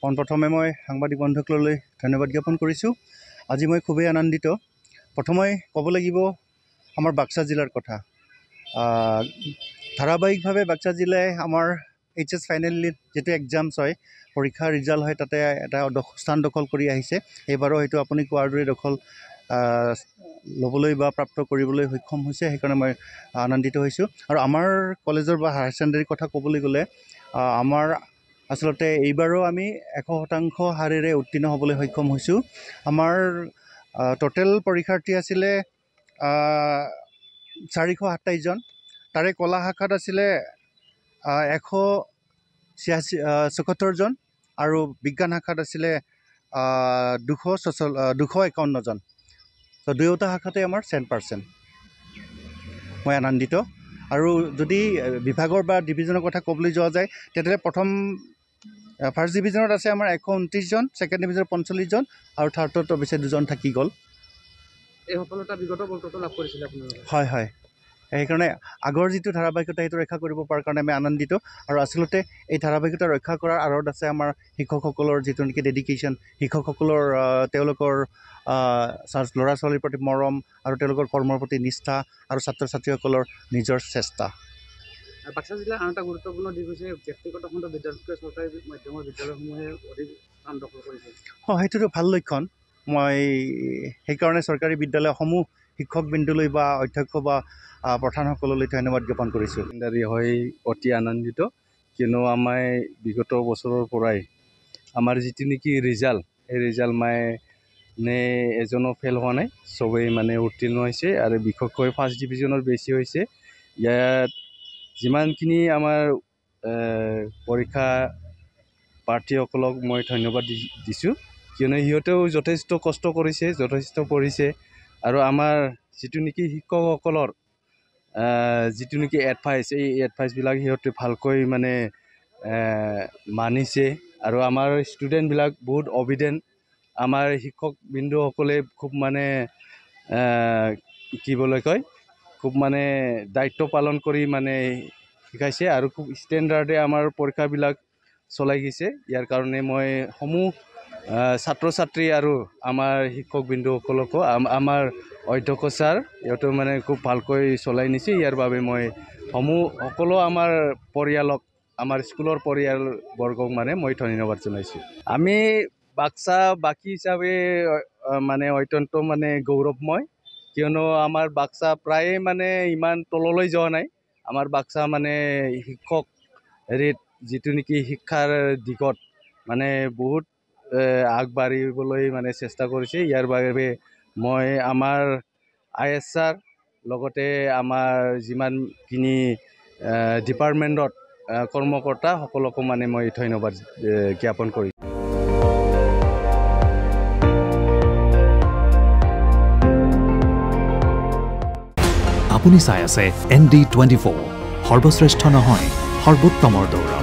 পোনপ্ৰথমে মই সাংবাদিক বন্ধুসকললৈ ধন্যবাদ জ্ঞাপন কৰিছোঁ। আজি মই খুবেই আনন্দিত। প্ৰথমে ক'ব লাগিব আমাৰ বাক্সা জিলাৰ কথা। ধাৰাবাহিকভাৱে বাক্সা জিলাই আমাৰ HS ফাইনেল যিটো এক্সামছ হয়, পৰীক্ষাৰ ৰিজাল্ট হয়, তাতে এটা স্থান দখল কৰি আহিছে। এইবাৰো হয়তো আপুনি কোৱাৰ দৰে দখল ল'বলৈ বা প্ৰাপ্ত কৰিবলৈ সক্ষম হৈছে, সেইকাৰণে মই আনন্দিত হৈছোঁ। আৰু আমাৰ কলেজৰ বা হায়াৰ ছেকেণ্ডেৰীৰ কথা ক'বলৈ গ'লে আমাৰ আচলতে এইবাৰো আমি 100% হাৰেৰে উত্তীৰ্ণ হ'বলৈ সক্ষম হৈছোঁ। আমাৰ টোটেল পৰীক্ষাৰ্থী আছিলে 427 জন। তাৰে কলা শাখাত আছিলে 176 জন আৰু বিজ্ঞান শাখাত আছিলে 251 জন। তো দুয়োটা শাখাতে আমাৰ 100%। মই আনন্দিত। আৰু যদি বিভাগৰ বা ডিভিজনৰ কথা ক'বলৈ যোৱা যায়, তেতিয়াহ'লে ফাৰ্ষ্ট ডিভিজনত আছে আমাৰ 129 জন, ছেকেণ্ড ডিভিজনত 45 জন আৰু থাৰ্ডত অৱশ্যে 2 জন থাকি গ'ল। এই সফলতা বিগত বছৰতো লাভ কৰিছিলে আপোনালোকে? হয় হয়, সেইকাৰণে আগৰ যিটো ধাৰাবাহিকতা সেইটো ৰক্ষা কৰিব পৰাৰ কাৰণে আমি আনন্দিত। আৰু আচলতে এই ধাৰাবাহিকতা ৰক্ষা কৰাৰ আঁৰত আছে আমাৰ শিক্ষকসকলৰ যিটো নেকি ডেডিকেশ্যন, শিক্ষকসকলৰ তেওঁলোকৰ ল'ৰা ছোৱালীৰ প্ৰতি মৰম আৰু তেওঁলোকৰ কৰ্মৰ প্ৰতি নিষ্ঠা আৰু ছাত্ৰ ছাত্ৰীসকলৰ নিজৰ চেষ্টা। বাক্সা জিলাৰ আন এটা গুৰুত্বপূৰ্ণ দিশ হৈছে ব্যক্তিগত খণ্ড বিদ্যালয়তকৈ চৰকাৰী মাধ্যমৰ বিদ্যালয়সমূহে অধিক স্থান দখল কৰিছে। সেইটোতো ভাল লক্ষণ। মই সেইকাৰণে চৰকাৰী বিদ্যালয়সমূহ শিক্ষকবৃন্দলৈ বা অধ্যক্ষ বা প্ৰধানসকললৈ ধন্যবাদ জ্ঞাপন কৰিছোঁ। হৈ অতি আনন্দিত, কিয়নো আমাৰ বিগত বছৰৰ পৰাই আমাৰ যিটো নেকি ৰিজাল্ট, সেই ৰিজাল্ট এজনো ফেইল হোৱা নাই, চবেই উত্তীৰ্ণ হৈছে আৰু বিশেষকৈ ফাৰ্ষ্ট ডিভিজনৰ বেছি হৈছে। ইয়াত যিমানখিনি আমাৰ পৰীক্ষা প্ৰাৰ্থীসকলক মই ধন্যবাদ দিছোঁ, কিয়নো সিহঁতেও যথেষ্ট কষ্ট কৰিছে, যথেষ্ট পঢ়িছে। আৰু আমাৰ যিটো নেকি শিক্ষকসকলৰ যিটো নেকি এডভাইচ, এই এডভাইচবিলাক সিহঁতে ভালকৈ মানিছে। আৰু আমাৰ ষ্টুডেণ্টবিলাক বহুত অবিডেণ্ট। আমাৰ শিক্ষকবৃন্দসকলে খুব কি বুলি কয়, খুব দায়িত্ব পালন কৰি শিকাইছে আৰু খুব ষ্টেণ্ডাৰ্ডে আমাৰ পৰীক্ষাবিলাক চলাই গৈছে। ইয়াৰ কাৰণে মই ছাত্ৰ ছাত্ৰী আৰু আমাৰ শিক্ষকবৃন্দসকলকো, আমাৰ অধ্যক্ষ ছাৰ, সিহঁতেও খুব ভালকৈ চলাই নিছে। ইয়াৰ বাবে মই সকলো আমাৰ পৰিয়ালক, আমাৰ স্কুলৰ পৰিয়ালবৰ্গক মই ধন্যবাদ জনাইছোঁ। আমি বাকী হিচাপে অত্যন্ত গৌৰৱময়, কিয়নো আমাৰ বাক্সা প্ৰায়ে ইমান তললৈ যোৱা নাই। আমাৰ বাক্সা শিক্ষক যিটো নেকি শিক্ষাৰ দিশত বহুত আগবাঢ়িবলৈ চেষ্টা কৰিছে। ইয়াৰ বাবে মই আমাৰ IS ছাৰ, লগতে আমাৰ যিমানখিনি ডিপাৰ্টমেণ্টত কৰ্মকৰ্তা সকলকো মই ধন্যবাদ জ্ঞাপন কৰিছোঁ। আপুনি চাই আছে ND24, সৰ্বশ্ৰেষ্ঠ নহয়, সৰ্বোত্তমৰ দৌৰা।